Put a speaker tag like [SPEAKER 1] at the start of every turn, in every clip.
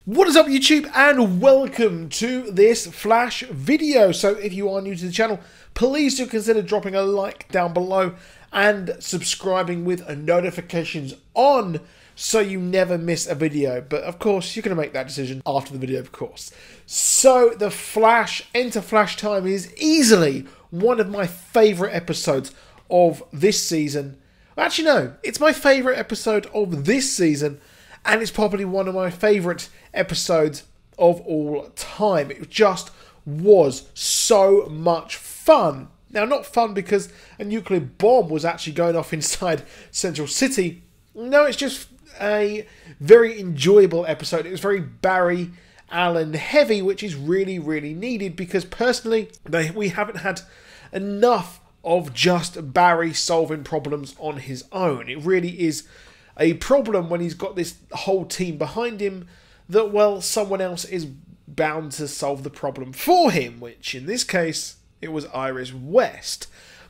[SPEAKER 1] What is up YouTube, and welcome to this Flash video. So if you are new to the channel, please do consider dropping a like down below and subscribing with notifications on so you never miss a video. But of course, you're going to make that decision after the video, of course. So the Flash Enter Flash Time is easily one of my favourite episodes of this season. Actually, no, it's my favourite episode of this season. And it's probably one of my favourite episodes of all time. It just was so much fun. Now, not fun because a nuclear bomb was actually going off inside Central City. No, it's just a very enjoyable episode. It was very Barry Allen heavy, which is really, really needed because personally, we haven't had enough of just Barry solving problems on his own. It really is a problem when he's got this whole team behind him that, well, someone else is bound to solve the problem for him, which in this case, it was Iris West.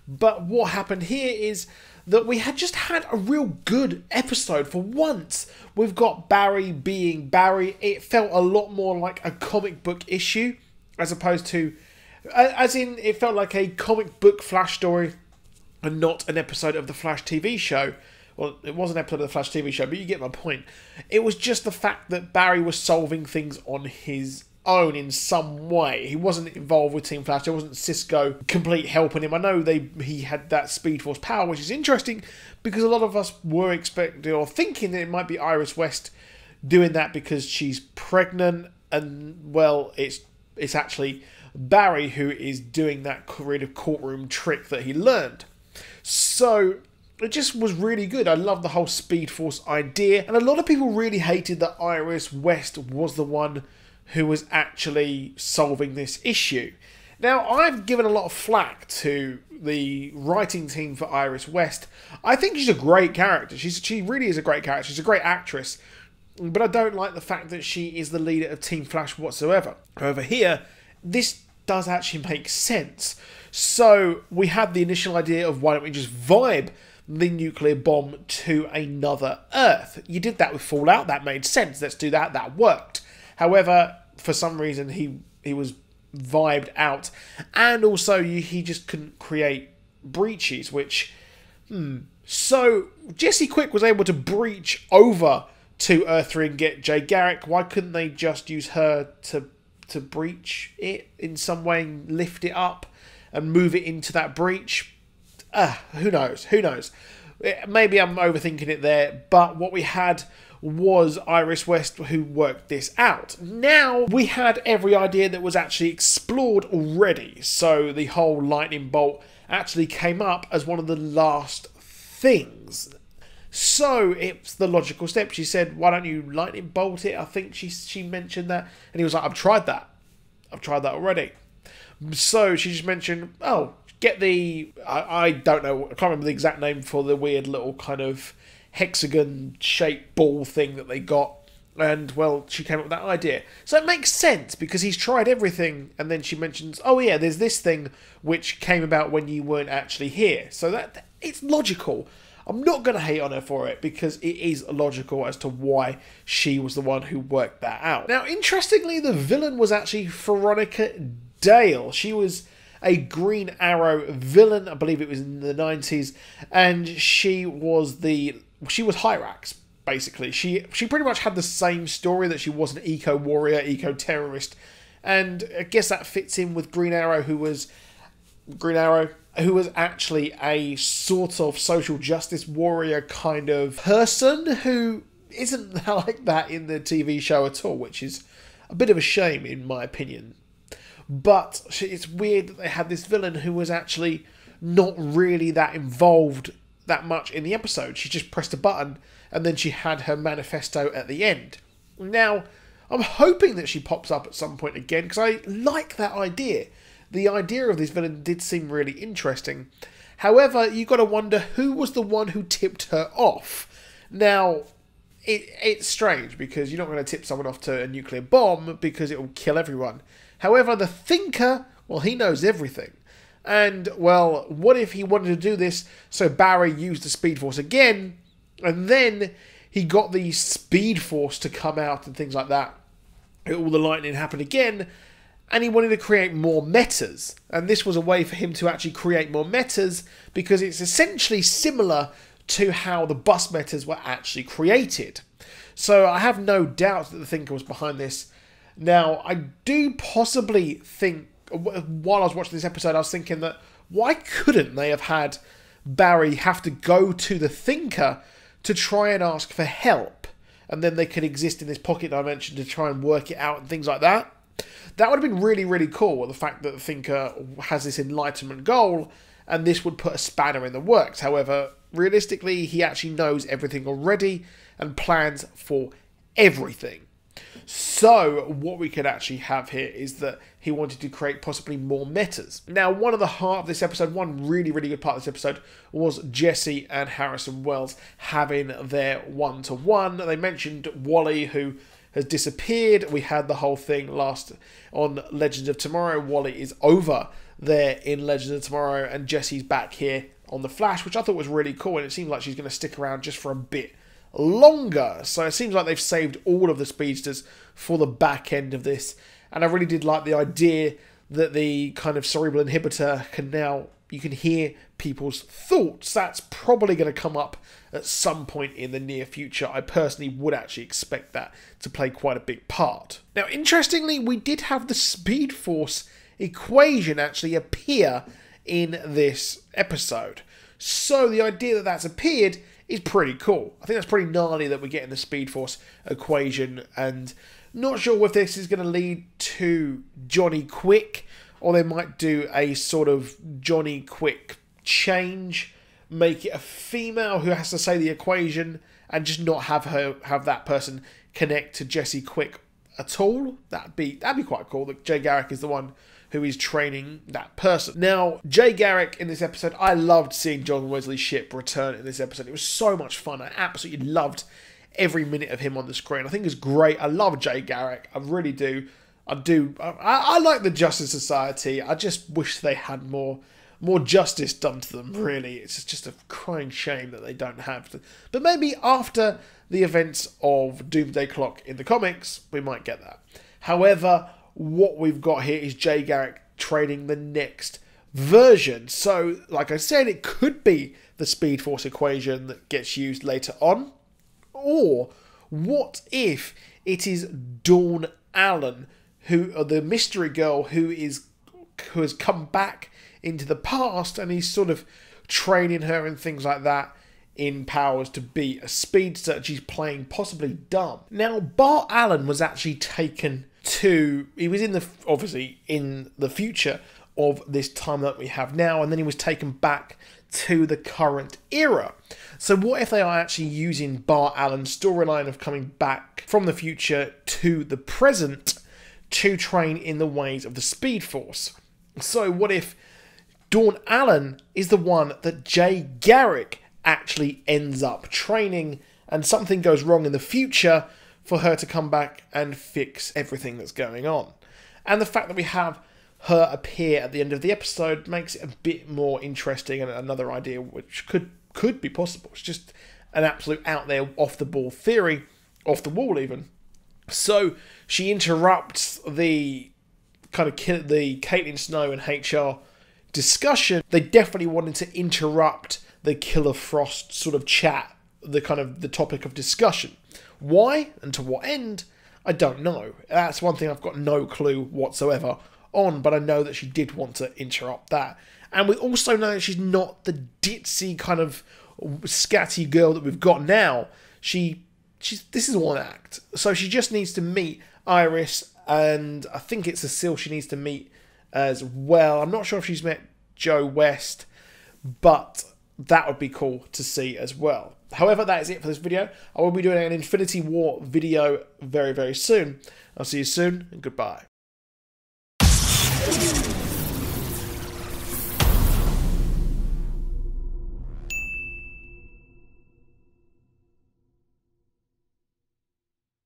[SPEAKER 1] But what happened here is that we had just had a real good episode for once. We've got Barry being Barry. It felt a lot more like a comic book issue as opposed to, as in, it felt like a comic book Flash story and not an episode of the Flash TV show. Well, it was an episode of the Flash TV show, but you get my point. It was just the fact that Barry was solving things on his own in some way. He wasn't involved with Team Flash. There wasn't Cisco complete helping him. I know he had that Speed Force power, which is interesting because a lot of us were expecting or thinking that it might be Iris West doing that because she's pregnant, and well, it's actually Barry who is doing that kind of courtroom trick that he learned. So it just was really good. I love the whole Speed Force idea. And a lot of people really hated that Iris West was the one who was actually solving this issue. Now, I've given a lot of flack to the writing team for Iris West. I think she's a great character. She really is a great character. She's a great actress. But I don't like the fact that she is the leader of Team Flash whatsoever. Over here, this does actually make sense. So we had the initial idea of why don't we just vibe the nuclear bomb to another Earth. You did that with Fallout, that made sense. Let's do that, that worked. However, for some reason he was vibed out, and also he just couldn't create breaches, which so Jesse Quick was able to breach over to Earth 3 and get Jay Garrick. Why couldn't they just use her to breach it in some way and lift it up and move it into that breach? Who knows? Who knows? Maybe I'm overthinking it there, but what we had was Iris West who worked this out. Now, we had every idea that was actually explored already, so the whole lightning bolt actually came up as one of the last things. So, it's the logical step. She said, why don't you lightning bolt it? I think she mentioned that, and he was like, I've tried that. I've tried that already. So, she just mentioned, oh, get the, I don't know, I can't remember the exact name for the weird little kind of hexagon-shaped ball thing that they got. And, well, she came up with that idea. So it makes sense, because he's tried everything, and then she mentions, oh yeah, there's this thing which came about when you weren't actually here. So that it's logical. I'm not going to hate on her for it, because it is logical as to why she was the one who worked that out. Now, interestingly, the villain was actually Veronica Dale. She was a Green Arrow villain, I believe it was in the 90s, and she was Hyrax, basically. She pretty much had the same story, that she was an eco-warrior, eco-terrorist, and I guess that fits in with Green Arrow, who was actually a sort of social justice warrior kind of person, who isn't like that in the TV show at all, which is a bit of a shame in my opinion. But it's weird that they had this villain who was actually not really that involved that much in the episode. She just pressed a button and then she had her manifesto at the end. Now, I'm hoping that she pops up at some point again, because I like that idea. The idea of this villain did seem really interesting. However, you've got to wonder who was the one who tipped her off. Now, it's strange because you're not going to tip someone off to a nuclear bomb because it will kill everyone. However, the Thinker, well, he knows everything. And, well, what if he wanted to do this so Barry used the Speed Force again, and then he got the Speed Force to come out and things like that? all the lightning happened again, and he wanted to create more metas. And this was a way for him to actually create more metas, because it's essentially similar to how the bus metas were actually created. So I have no doubt that the thinker was behind this. Now, I do possibly think, while I was watching this episode, I was thinking that why couldn't they have had Barry have to go to the thinker to try and ask for help, and then they could exist in this pocket dimension to try and work it out and things like that? That would have been really, really cool, the fact that the thinker has this enlightenment goal, and this would put a spanner in the works. However, realistically, he actually knows everything already and plans for everything. So what we could actually have here is that he wanted to create possibly more metas. Now, one of the heart of this episode, one really, really good part of this episode, was Jesse and Harrison Wells having their one-to-one. They mentioned Wally, who has disappeared. We had the whole thing last on Legends of Tomorrow. Wally is over there in Legends of Tomorrow, and Jesse's back here on The Flash, which I thought was really cool, and it seems like she's going to stick around just for a bit longer. So it seems like they've saved all of the speedsters for the back end of this, and I really did like the idea that the kind of cerebral inhibitor can now, you can hear people's thoughts. That's probably going to come up at some point in the near future. I personally would actually expect that to play quite a big part. Now, interestingly, we did have the Speed Force equation actually appear in this episode. So the idea that that's appeared is pretty cool. I think that's pretty gnarly that we're getting the Speed Force equation, and not sure if this is going to lead to Johnny Quick, or they might do a sort of Johnny Quick change, make it a female who has to say the equation and just not have that person connect to Jesse Quick at all. That'd be quite cool. That Jay Garrick is the one who is training that person. Now, Jay Garrick in this episode, I loved seeing John Wesley Shipp return in this episode. It was so much fun. I absolutely loved every minute of him on the screen. I think it's great. I love Jay Garrick. I really do. I like the Justice Society. I just wish they had more justice done to them, really. It's just a crying shame that they don't have to. But maybe after the events of Doomsday Clock in the comics, we might get that. However, what we've got here is Jay Garrick training the next version. So, like I said, it could be the Speed Force equation that gets used later on. Or, what if it is Dawn Allen, the mystery girl who has come back into the past, and he's sort of training her and things like that in powers to be a speedster, and she's playing possibly dumb. Now, Bart Allen was actually taken to, he was obviously in the future of this time that we have now, and then he was taken back to the current era. So what if they are actually using Bart Allen's storyline of coming back from the future to the present to train in the ways of the Speed Force? So what if Dawn Allen is the one that Jay Garrick actually ends up training, and something goes wrong in the future for her to come back and fix everything that's going on? And the fact that we have her appear at the end of the episode makes it a bit more interesting, and another idea which could be possible. It's just an absolute out there, off the ball theory, off the wall even. So she interrupts the kind of the Caitlin Snow and HR discussion. They definitely wanted to interrupt the Killer Frost sort of chat, the topic of discussion. Why and to what end, I don't know. That's one thing I've got no clue whatsoever on, but I know that she did want to interrupt that. And we also know that she's not the ditzy kind of scatty girl that we've got now. This is one act. So she just needs to meet Iris, and I think it's Cecile she needs to meet as well. I'm not sure if she's met Joe West, but that would be cool to see as well. However, that is it for this video. I will be doing an Infinity War video very, very soon. I'll see you soon, and goodbye.